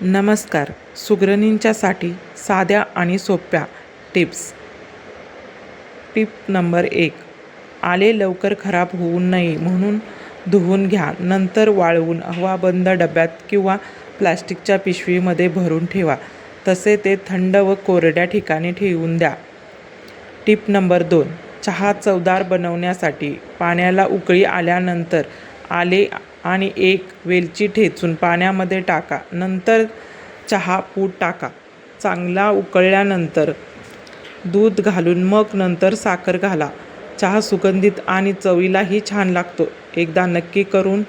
नमस्कार. सुगरणींच्यासाठी साध्या आणि सोप्या टिप्स. Tip number 1. आले लवकर खराब होऊ नये म्हणून धुवून घ्या. नंतर वाळवून हवाबंद डब्यात किंवा प्लास्टिकच्या पिशवीमध्ये भरून ठेवा. तसे ते थंड व कोरड्या ठिकाणी ठेवून द्या. Tip number 2. चहा चवदार बनवण्यासाठी पाण्याला उकळी आल्यानंतर आले आणि एक वेलची ठेचून पाण्यामध्ये टाका. नंतर चहा पूड टाका. चांगला उकळल्यानंतर दूध घालून मग नंतर साखर घाला. चहा सुगंधित आणि चवीलाही छान लागतो. एकदा नक्की करून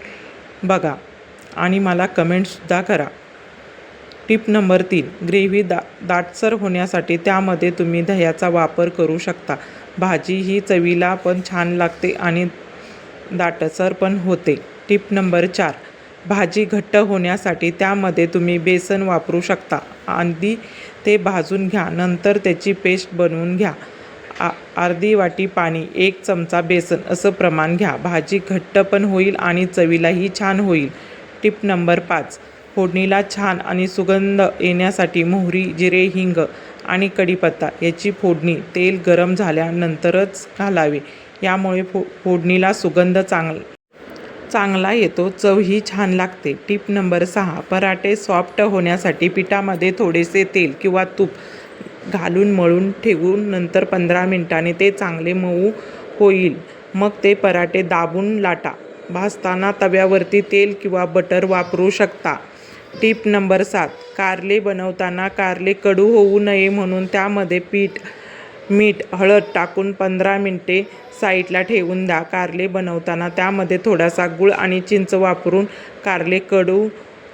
बघा आणि मला कमेंटसुद्धा करा. Tip number 3. ग्रेव्ही दाटसर होण्यासाठी त्यामध्ये तुम्ही दह्याचा वापर करू शकता. भाजी ही चवीला पण छान लागते आणि दाटसर पण होते. Tip number 4. भाजी घट्ट होण्यासाठी त्यामध्ये तुम्ही बेसन वापरू शकता. आधी ते भाजून घ्या. नंतर त्याची पेस्ट बनवून घ्या. अर्धी वाटी पाणी, 1 चमचा बेसन असं प्रमाण घ्या. भाजी घट्ट पण होईल आणि चवीलाही छान होईल. Tip number 5. फोडणीला छान आणि सुगंध येण्यासाठी मोहरी, जिरे, हिंग आणि कढीपत्ता याची फोडणी तेल गरम झाल्यानंतरच घालावे. यामुळे फोडणीला सुगंध चांगला येतो, चवही छान लागते. Tip number 6. पराठे सॉफ्ट होण्यासाठी पिठामध्ये थोडेसे तेल किंवा तूप घालून मळून ठेवून नंतर 15 मिनिटांनी ते चांगले मऊ होईल. मग ते पराठे दाबून लाटा. भाजताना तव्यावरती तेल किंवा बटर वापरू शकता. Tip number 7. कारले बनवताना कारले कडू होऊ नये म्हणून त्यामध्ये पीठ, मीठ, हळद टाकून 15 मिनिटे साईडला ठेवून द्या. कारले बनवताना त्यामध्ये थोडासा गूळ आणि चिंच वापरून कारले कडू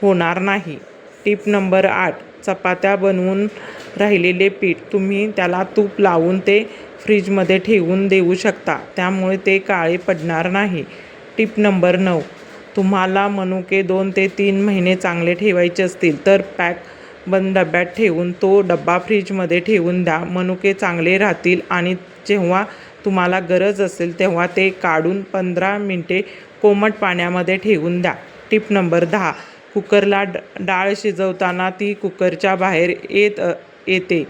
होणार नाही. Tip number 8. चपात्या बनवून राहिलेले पीठ तुम्ही त्याला तूप लावून ते फ्रीजमध्ये ठेवून देऊ शकता. त्यामुळे ते काळे पडणार नाही. Tip number 9. तुम्हाला मनुके 2 ते 3 महिने चांगले ठेवायचे असतील तर पॅक बंद डब्यात ठेवून तो डब्बा फ्रीजमध्ये ठेवून द्या. मनुके चांगले राहतील आणि जेव्हा तुम्हाला गरज असेल तेव्हा ते काढून 15 मिनिटे कोमट पाण्यामध्ये ठेवून द्या. Tip number 10. कुकरला डाळ शिजवताना ती कुकरच्या बाहेर येते.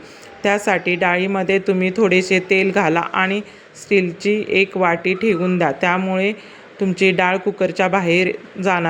त्यासाठी डाळीमध्ये तुम्ही थोडेसे तेल घाला आणि स्टीलची एक वाटी ठेवून द्या. त्यामुळे तुमची डाळ कुकरच्या बाहेर जाणार